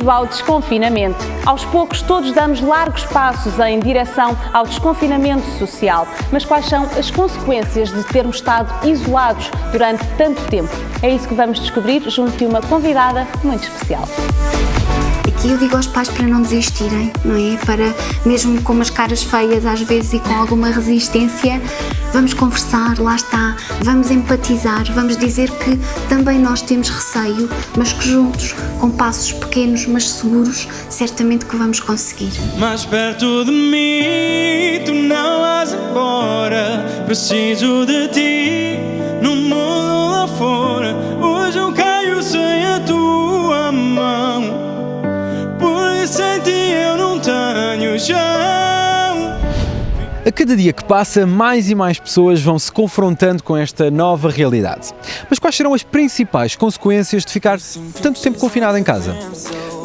Bem-vindo ao desconfinamento. Aos poucos todos damos largos passos em direção ao desconfinamento social. Mas quais são as consequências de termos estado isolados durante tanto tempo? É isso que vamos descobrir junto de uma convidada muito especial. Aqui eu digo aos pais para não desistirem, não é? Para, mesmo com umas caras feias às vezes e com alguma resistência, vamos conversar, lá está, vamos empatizar, vamos dizer que também nós temos receio, mas que juntos, com passos pequenos mas seguros, certamente que vamos conseguir. Mais perto de mim, tu não vais embora, preciso de ti, no mundo lá fora, hoje eu caio sem a tua mão. Sem ti eu não tenho chão. A cada dia que passa, mais e mais pessoas vão se confrontando com esta nova realidade. Mas quais serão as principais consequências de ficar tanto tempo confinado em casa?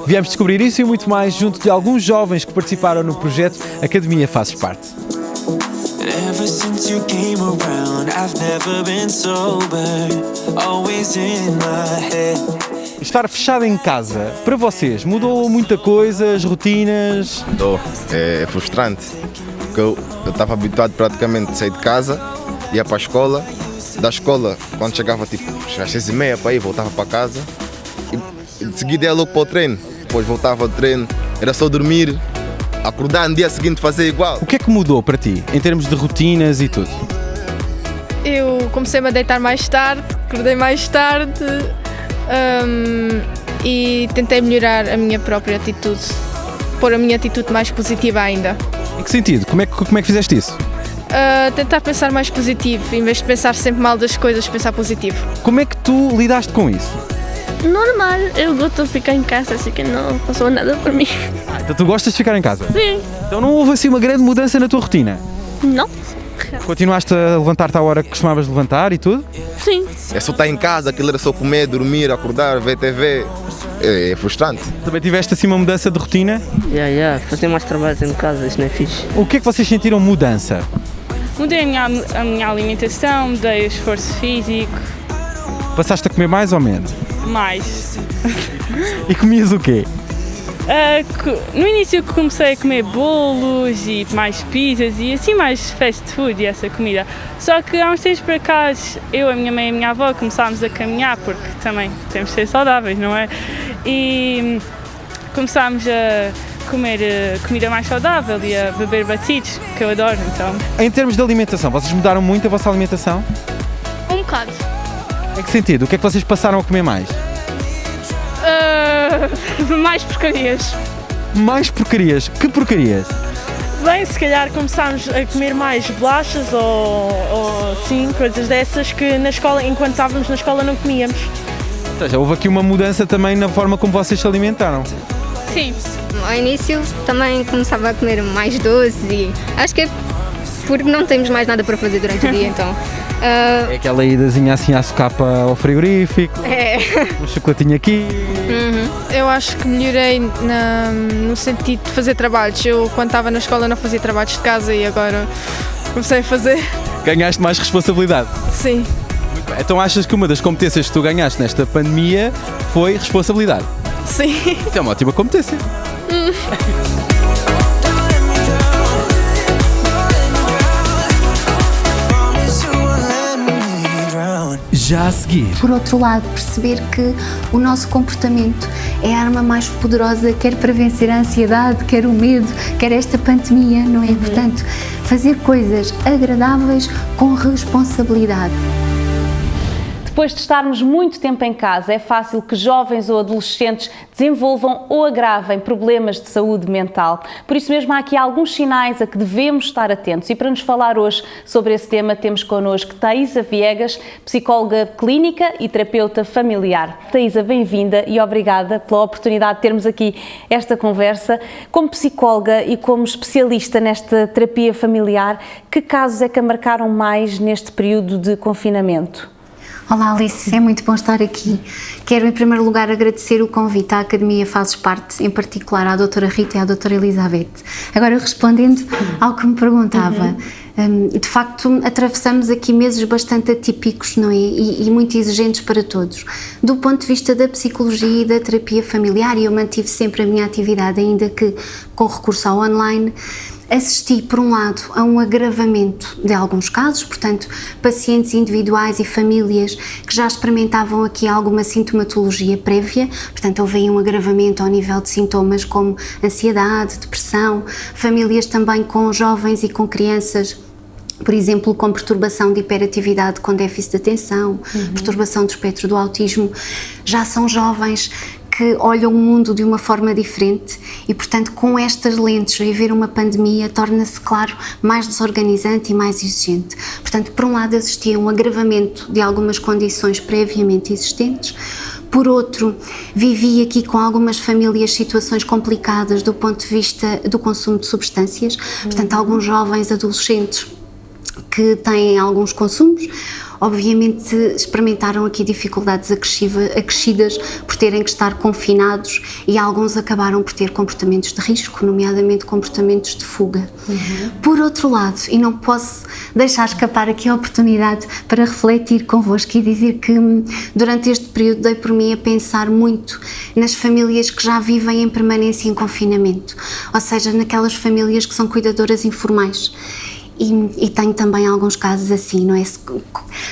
Viemos descobrir isso e muito mais junto de alguns jovens que participaram no projeto Academia Fazes Parte. Ever since you came around, I've never been sober, always in my head. Estar fechado em casa, para vocês, mudou muita coisa, as rotinas? É frustrante, porque eu estava habituado praticamente a sair de casa, ia para a escola, da escola, quando chegava tipo às 6h30 para ir, voltava para casa, e de seguida ia logo para o treino, depois voltava ao treino, era só dormir, acordar no dia seguinte fazer igual. O que é que mudou para ti, em termos de rotinas e tudo? Eu comecei-me a deitar mais tarde, acordei mais tarde. E tentei melhorar a minha própria atitude, pôr a minha atitude mais positiva ainda. Em que sentido? Como é que fizeste isso? Tentar pensar mais positivo, em vez de pensar sempre mal das coisas, pensar positivo. Como é que tu lidaste com isso? Normal, eu gosto de ficar em casa, assim que não passou nada por mim. Então tu gostas de ficar em casa? Sim. Então não houve assim uma grande mudança na tua rotina? Não? Continuaste a levantar-te à hora que costumavas levantar e tudo? Sim. É só estar em casa, aquilo era só comer, dormir, acordar, ver TV, é frustrante. Também tiveste assim uma mudança de rotina? Fazer mais trabalhos em casa, isso não é fixe. O que é que vocês sentiram mudança? Mudei a minha alimentação, mudei o esforço físico. Passaste a comer mais ou menos? Mais. E comias o quê? No início comecei a comer bolos e mais pizzas e assim mais fast food e essa comida. Só que há uns tempos para cá, eu, a minha mãe e a minha avó começámos a caminhar, porque também temos de ser saudáveis, não é? E começámos a comer comida mais saudável e a beber batidos, que eu adoro, então. Em termos de alimentação, vocês mudaram muito a vossa alimentação? Um bocado. Em que sentido? O que é que vocês passaram a comer mais? Mais porcarias. Mais porcarias? Que porcarias? Bem, se calhar começámos a comer mais bolachas ou sim, coisas dessas que na escola, enquanto estávamos na escola, não comíamos. Ou seja, houve aqui uma mudança também na forma como vocês se alimentaram. Sim. Ao início também começava a comer mais doce e acho que é porque não temos mais nada para fazer durante o dia, então. É aquela idazinha assim à socapa ao frigorífico, um chocolatinho aqui. Eu acho que melhorei no sentido de fazer trabalhos. Eu, quando estava na escola, não fazia trabalhos de casa e agora comecei a fazer. Ganhaste mais responsabilidade. Sim. Muito bem. Então achas que uma das competências que tu ganhaste nesta pandemia foi responsabilidade? Sim. Isso é uma ótima competência. Já a seguir. Por outro lado, perceber que o nosso comportamento é a arma mais poderosa, quer para vencer a ansiedade, quer o medo, quer esta pandemia, não é? Portanto, fazer coisas agradáveis com responsabilidade. Depois de estarmos muito tempo em casa, é fácil que jovens ou adolescentes desenvolvam ou agravem problemas de saúde mental. Por isso mesmo há aqui alguns sinais a que devemos estar atentos. E para nos falar hoje sobre esse tema, temos connosco Thaisa Viegas, psicóloga clínica e terapeuta familiar. Thaisa, bem-vinda e obrigada pela oportunidade de termos aqui esta conversa. Como psicóloga e como especialista nesta terapia familiar, que casos é que a marcaram mais neste período de confinamento? Olá Alice, é muito bom estar aqui. Quero em primeiro lugar agradecer o convite à Academia Fazes Parte, em particular à doutora Rita e à doutora Elizabeth. Agora respondendo ao que me perguntava, de facto atravessamos aqui meses bastante atípicos, não é? E muito exigentes para todos. Do ponto de vista da psicologia e da terapia familiar, e eu mantive sempre a minha atividade, ainda que com recurso ao online, assisti, por um lado, a um agravamento de alguns casos, portanto, pacientes individuais e famílias que já experimentavam aqui alguma sintomatologia prévia, portanto, houve aí um agravamento ao nível de sintomas como ansiedade, depressão, famílias também com jovens e com crianças, por exemplo, com perturbação de hiperatividade com déficit de atenção, perturbação do espectro do autismo, já são jovens que olham o mundo de uma forma diferente e, portanto, com estas lentes, viver uma pandemia torna-se, claro, mais desorganizante e mais exigente. Portanto, por um lado, existia um agravamento de algumas condições previamente existentes. Por outro, vivi aqui com algumas famílias situações complicadas do ponto de vista do consumo de substâncias, portanto, alguns jovens, adolescentes que têm alguns consumos, obviamente experimentaram aqui dificuldades acrescidas por terem que estar confinados e alguns acabaram por ter comportamentos de risco, nomeadamente comportamentos de fuga. Por outro lado, e não posso deixar escapar aqui a oportunidade para refletir convosco e dizer que durante este período dei por mim a pensar muito nas famílias que já vivem em permanência em confinamento, ou seja, naquelas famílias que são cuidadoras informais. E tenho também alguns casos assim, não é?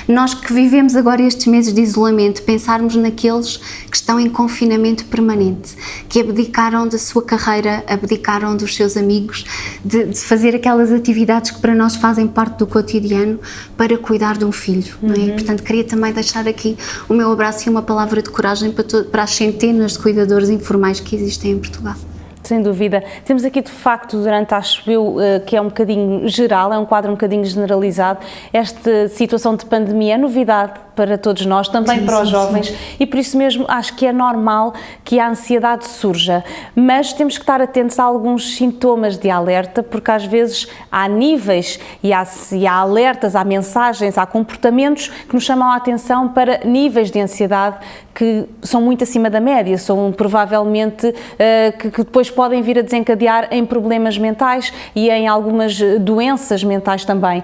Nós que vivemos agora estes meses de isolamento, pensarmos naqueles que estão em confinamento permanente, que abdicaram da sua carreira, abdicaram dos seus amigos, de fazer aquelas atividades que para nós fazem parte do cotidiano para cuidar de um filho, não é? Portanto, queria também deixar aqui o meu abraço e uma palavra de coragem para as centenas de cuidadores informais que existem em Portugal. Sem dúvida. Temos aqui, de facto, durante, acho eu, que é um bocadinho geral, é um quadro um bocadinho generalizado, esta situação de pandemia é novidade para todos nós, também para os jovens, e por isso mesmo acho que é normal que a ansiedade surja, mas temos que estar atentos a alguns sintomas de alerta, porque às vezes há níveis e há alertas, há mensagens, há comportamentos que nos chamam a atenção para níveis de ansiedade que são muito acima da média, são provavelmente que depois podem vir a desencadear em problemas mentais e em algumas doenças mentais também.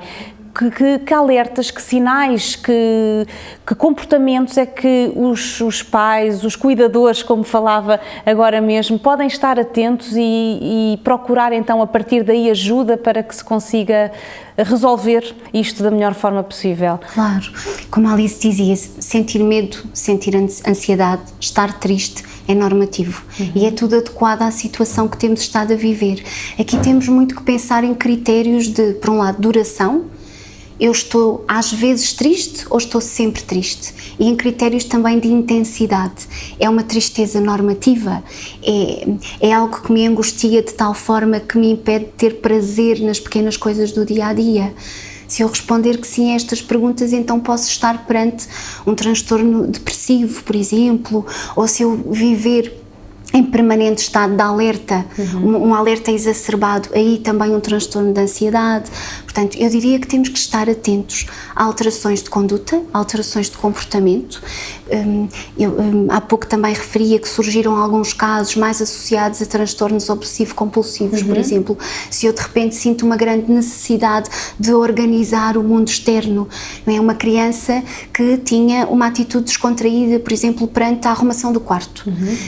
Que alertas, que sinais, que comportamentos é que os pais, os cuidadores, como falava agora mesmo, podem estar atentos e procurar então a partir daí ajuda para que se consiga resolver isto da melhor forma possível? Claro, como a Alice dizia, sentir medo, sentir ansiedade, estar triste é normativo e é tudo adequado à situação que temos estado a viver. Aqui temos muito que pensar em critérios de, por um lado, duração. Eu estou às vezes triste ou estou sempre triste? E em critérios também de intensidade. É uma tristeza normativa? É algo que me angustia de tal forma que me impede de ter prazer nas pequenas coisas do dia-a-dia? Se eu responder que sim a estas perguntas, então posso estar perante um transtorno depressivo, por exemplo, ou se eu viver em permanente estado de alerta, um alerta exacerbado, aí também um transtorno de ansiedade. Portanto, eu diria que temos que estar atentos a alterações de conduta, alterações de comportamento. Há pouco também referia que surgiram alguns casos mais associados a transtornos obsessivo-compulsivos, por exemplo. Se eu de repente sinto uma grande necessidade de organizar o mundo externo, não é? Uma criança que tinha uma atitude descontraída, por exemplo, perante a arrumação do quarto,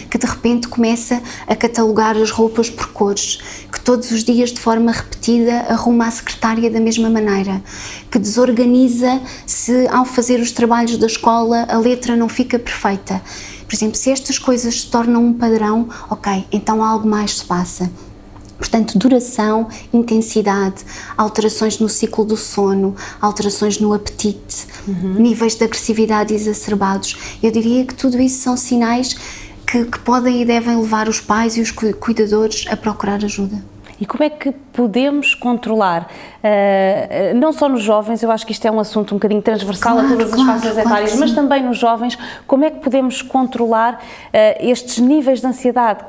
que de repente começa a catalogar as roupas por cores, que todos os dias de forma repetida arruma a secretária da mesma maneira, que desorganiza se ao fazer os trabalhos da escola a letra não fica perfeita. Por exemplo, se estas coisas se tornam um padrão, ok, então algo mais se passa. Portanto, duração, intensidade, alterações no ciclo do sono, alterações no apetite, níveis de agressividade exacerbados. Eu diria que tudo isso são sinais que podem e devem levar os pais e os cuidadores a procurar ajuda. E como é que podemos controlar, não só nos jovens, eu acho que isto é um assunto um bocadinho transversal a todas as faixas etárias, mas também nos jovens, como é que podemos controlar estes níveis de ansiedade,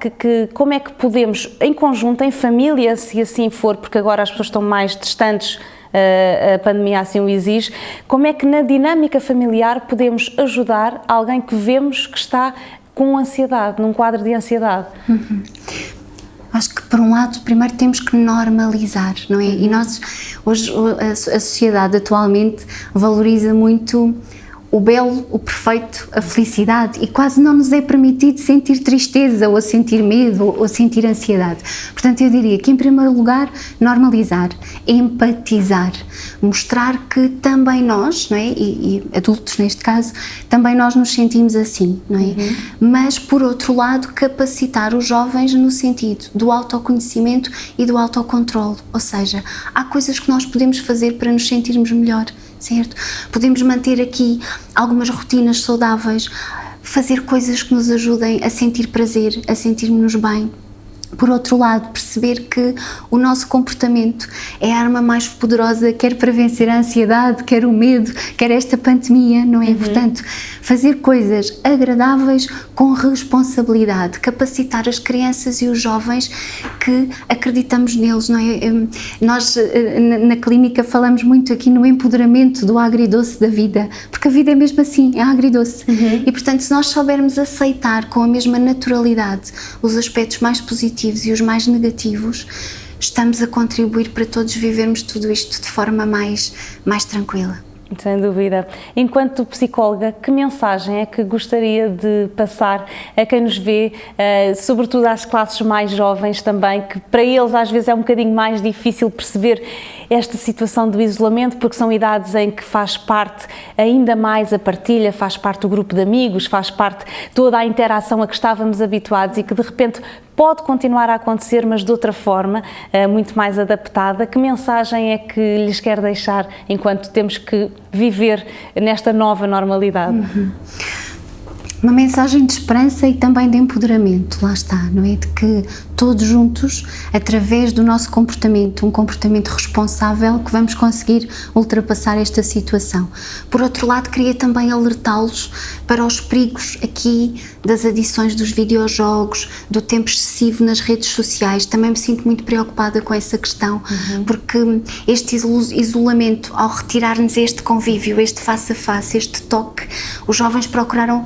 como é que podemos, em conjunto, em família, se assim for, porque agora as pessoas estão mais distantes a pandemia assim o exige. Como é que na dinâmica familiar podemos ajudar alguém que vemos que está com ansiedade, num quadro de ansiedade? Acho que, por um lado, primeiro temos que normalizar, não é? E nós, hoje, a sociedade atualmente valoriza muito o belo, o perfeito, a felicidade, e quase não nos é permitido sentir tristeza, ou sentir medo, ou sentir ansiedade. Portanto, eu diria que, em primeiro lugar, normalizar, empatizar, mostrar que também nós, não é? E adultos neste caso, também nós nos sentimos assim, não é? Mas, por outro lado, capacitar os jovens no sentido do autoconhecimento e do autocontrole, ou seja, há coisas que nós podemos fazer para nos sentirmos melhor, certo? Podemos manter aqui algumas rotinas saudáveis, fazer coisas que nos ajudem a sentir prazer, a sentirmos-nos bem. Por outro lado, perceber que o nosso comportamento é a arma mais poderosa, quer para vencer a ansiedade, quer o medo, quer esta pandemia, não é? Portanto, fazer coisas agradáveis com responsabilidade, capacitar as crianças e os jovens que acreditamos neles, não é? Nós, na clínica, falamos muito aqui no empoderamento do agridoce da vida, porque a vida é mesmo assim, é agridoce. E, portanto, se nós soubermos aceitar com a mesma naturalidade os aspectos mais positivos e os mais negativos, estamos a contribuir para todos vivermos tudo isto de forma mais tranquila. Sem dúvida. Enquanto psicóloga, que mensagem é que gostaria de passar a quem nos vê, sobretudo às classes mais jovens também, que para eles às vezes é um bocadinho mais difícil perceber esta situação do isolamento, porque são idades em que faz parte ainda mais a partilha, faz parte do grupo de amigos, faz parte toda a interação a que estávamos habituados e que de repente pode continuar a acontecer, mas de outra forma, muito mais adaptada. Que mensagem é que lhes quer deixar enquanto temos que viver nesta nova normalidade? Uma mensagem de esperança e também de empoderamento, lá está, não é? De que todos juntos, através do nosso comportamento, um comportamento responsável, que vamos conseguir ultrapassar esta situação. Por outro lado, queria também alertá-los para os perigos aqui das adições dos videojogos, do tempo excessivo nas redes sociais. Também me sinto muito preocupada com essa questão, porque este isolamento, ao retirar-nos este convívio, este face a face, este toque, os jovens procuraram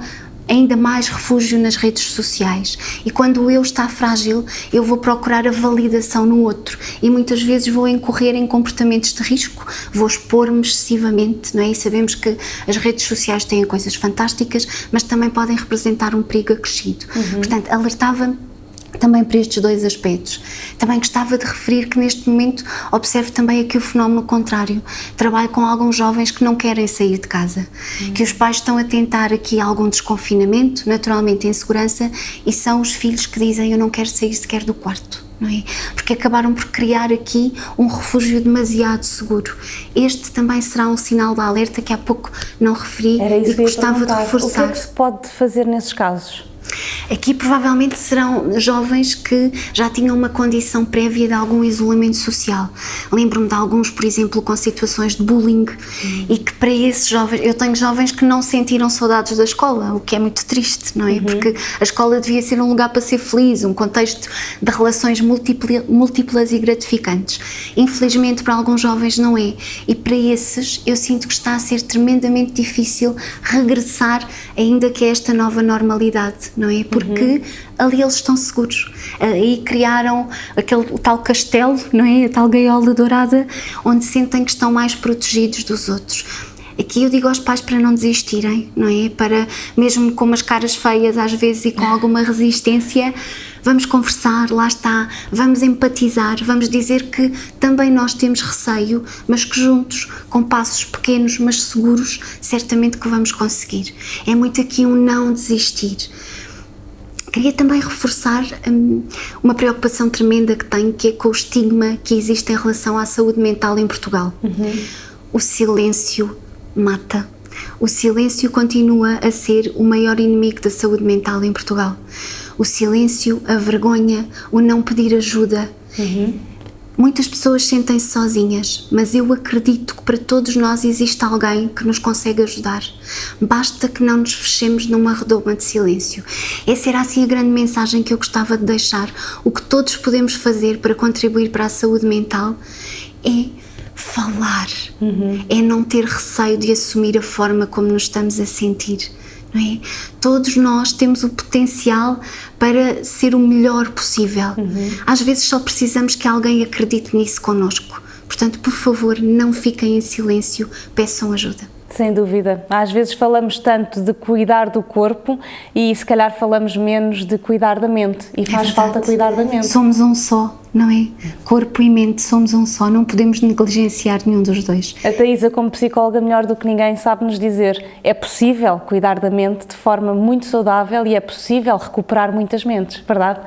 ainda mais refúgio nas redes sociais, e quando o eu está frágil, eu vou procurar a validação no outro e muitas vezes vou incorrer em comportamentos de risco, vou expor-me excessivamente, não é? E sabemos que as redes sociais têm coisas fantásticas, mas também podem representar um perigo acrescido. Portanto, alertava também para estes dois aspectos. Também gostava de referir que neste momento observo também aqui o fenómeno contrário. Trabalho com alguns jovens que não querem sair de casa, que os pais estão a tentar aqui algum desconfinamento, naturalmente em segurança, e são os filhos que dizem: eu não quero sair sequer do quarto. Não é? Porque acabaram por criar aqui um refúgio demasiado seguro. Este também será um sinal de alerta que há pouco não referi e que gostava de reforçar. O que é que se pode fazer nesses casos? Aqui provavelmente serão jovens que já tinham uma condição prévia de algum isolamento social. Lembro-me de alguns, por exemplo, com situações de bullying, e que para esses jovens, eu tenho jovens que não sentiram saudades da escola, o que é muito triste, não é? Porque a escola devia ser um lugar para ser feliz, um contexto de relações múltiplas e gratificantes. Infelizmente para alguns jovens não é, e para esses eu sinto que está a ser tremendamente difícil regressar ainda que a esta nova normalidade, não é? Porque ali eles estão seguros. Aí criaram o tal castelo, não é? A tal gaiola dourada, onde sentem que estão mais protegidos dos outros. Aqui eu digo aos pais para não desistirem, não é? Para, mesmo com umas caras feias às vezes e com alguma resistência, vamos conversar, lá está, vamos empatizar, vamos dizer que também nós temos receio, mas que juntos, com passos pequenos mas seguros, certamente que vamos conseguir. É muito aqui um não desistir. Queria também reforçar uma preocupação tremenda que tenho, que é com o estigma que existe em relação à saúde mental em Portugal. O silêncio mata. O silêncio continua a ser o maior inimigo da saúde mental em Portugal. O silêncio, a vergonha, o não pedir ajuda. Muitas pessoas sentem-se sozinhas, mas eu acredito que para todos nós existe alguém que nos consegue ajudar. Basta que não nos fechemos numa redoma de silêncio. Essa era assim a grande mensagem que eu gostava de deixar. O que todos podemos fazer para contribuir para a saúde mental é falar, é não ter receio de assumir a forma como nos estamos a sentir, não é? Todos nós temos o potencial para ser o melhor possível. Às vezes só precisamos que alguém acredite nisso connosco. Portanto, por favor, não fiquem em silêncio, peçam ajuda. Sem dúvida. Às vezes falamos tanto de cuidar do corpo e se calhar falamos menos de cuidar da mente. E faz falta cuidar da mente. Somos um só, não é? Corpo e mente somos um só, não podemos negligenciar nenhum dos dois. A Thaisa, como psicóloga melhor do que ninguém, sabe-nos dizer: é possível cuidar da mente de forma muito saudável e é possível recuperar muitas mentes, verdade?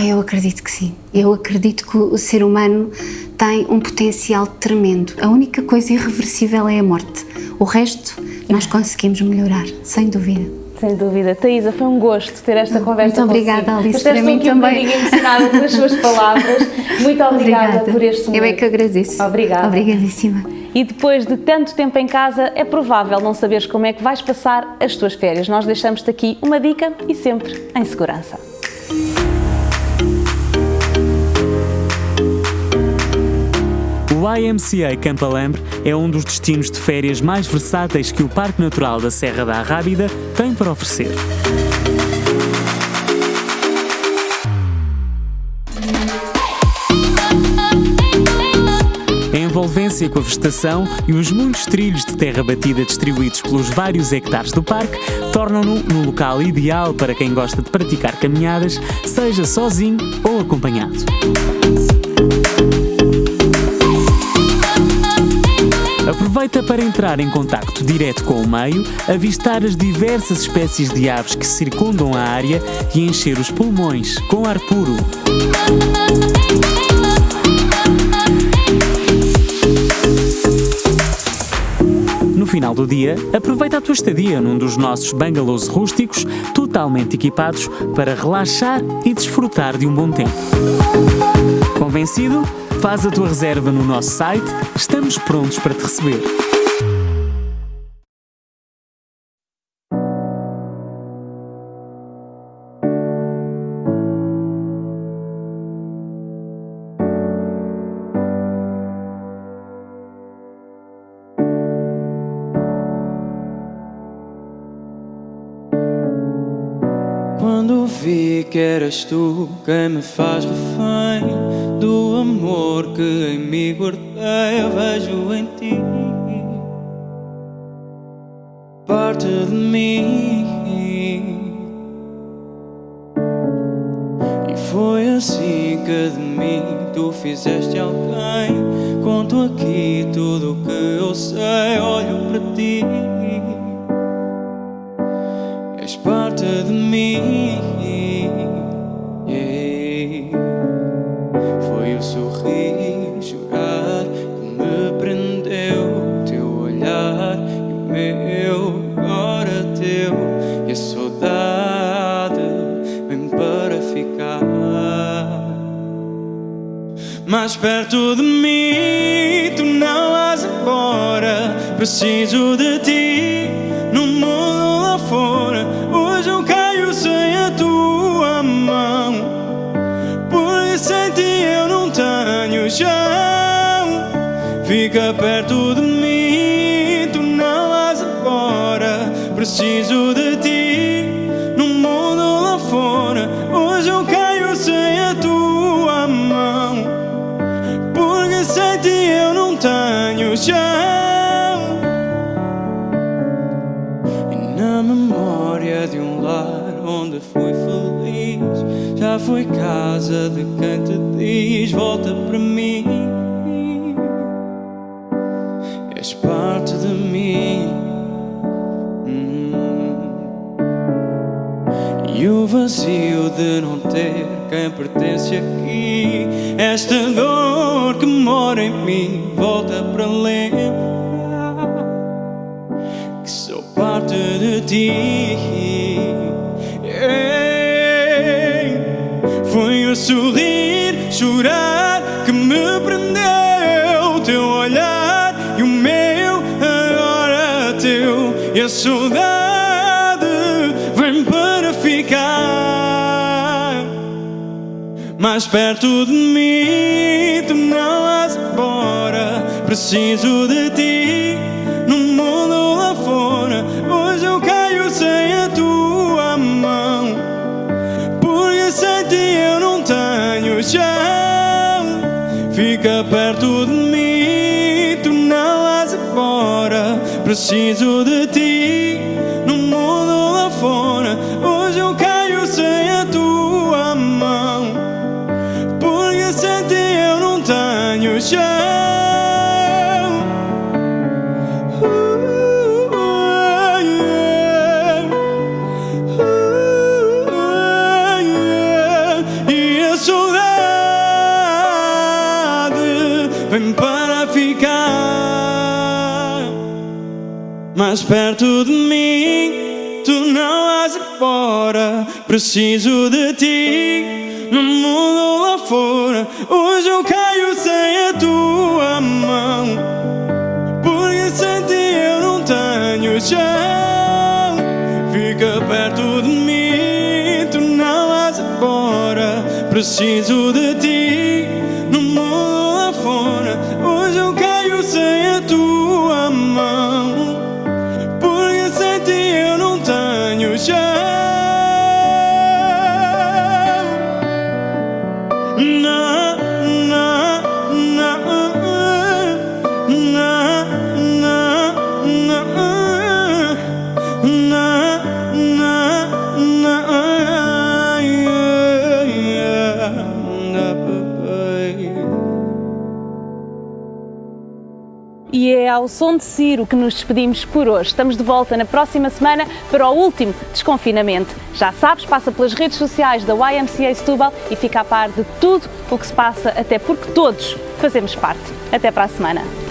Eu acredito que sim. Eu acredito que o ser humano tem um potencial tremendo. A única coisa irreversível é a morte. O resto nós conseguimos melhorar, sem dúvida. Sem dúvida. Thaisa, foi um gosto ter esta conversa Muito obrigada, consigo. Alice, para mim também. Um bocadinho emocionada pelas suas palavras. Muito obrigada por este momento. Eu é que agradeço. Obrigada. Obrigadíssima. E depois de tanto tempo em casa, é provável não saberes como é que vais passar as tuas férias. Nós deixamos-te aqui uma dica e sempre em segurança. O YMCA Campo Alambre é um dos destinos de férias mais versáteis que o Parque Natural da Serra da Arrábida tem para oferecer. A envolvência com a vegetação e os muitos trilhos de terra batida distribuídos pelos vários hectares do parque tornam-no um local ideal para quem gosta de praticar caminhadas, seja sozinho ou acompanhado. Aproveita para entrar em contacto direto com o meio, avistar as diversas espécies de aves que circundam a área e encher os pulmões com ar puro. No final do dia, aproveita a tua estadia num dos nossos bungalows rústicos, totalmente equipados para relaxar e desfrutar de um bom tempo. Convencido? Faz a tua reserva no nosso site, estamos prontos para te receber. Quando vi que eras tu quem me faz refém do amor que em mim guardei, eu vejo em ti parte de mim. E foi assim que de mim tu fizeste alguém. Conto aqui tudo o que eu sei, olho para ti. És parte de mim, yeah. Foi o sorrir, chorar que me prendeu. Teu olhar e o meu, agora teu. E a saudade vem para ficar mais perto de mim. Tu não vais embora, preciso de ti no mundo lá fora. Hoje eu caio sem a tua mão, porque sem ti eu não tenho chão. Fica perto de mim, tu não vais embora, preciso de ti no mundo lá fora. Hoje eu caio sem a tua mão, porque sem ti eu não tenho chão. Na memória de um lar onde fui feliz, já foi casa de quem te diz volta para mim. És parte de mim. E o vazio de não ter quem pertence aqui, esta dor que mora em mim, volta para lembrar que sou parte de ti. Foi o sorrir, chorar que me prendeu. Teu olhar e o meu, agora teu. E a saudade vem para ficar mais perto de mim, tu não vais embora. Preciso de ti no mundo lá fora. Hoje eu caio sem a tua mão, porque sem ti eu não tenho chão. Fica perto de mim, tu não vais embora. Preciso de ti no mundo lá fora. Hoje eu caio sem a tua mão, porque sem ti eu não tenho chão. E a saudade vem para ficar mais perto de mim, tu não vais embora. Preciso de ti no mundo lá fora. Hoje eu caio sem a tua mão, porque sem ti eu não tenho chão. Fica perto de mim, tu não vais embora. Preciso de ti no mundo lá fora. Hoje eu caio sem a tua mão, porque sem ti eu não tenho chão. Na, na, na, na, na, na, E é ao som de Ciro que nos despedimos por hoje. Estamos de volta na próxima semana para o último desconfinamento. Já sabes, passa pelas redes sociais da YMCA Setúbal e fica a par de tudo o que se passa, até porque todos fazemos parte. Até para a semana.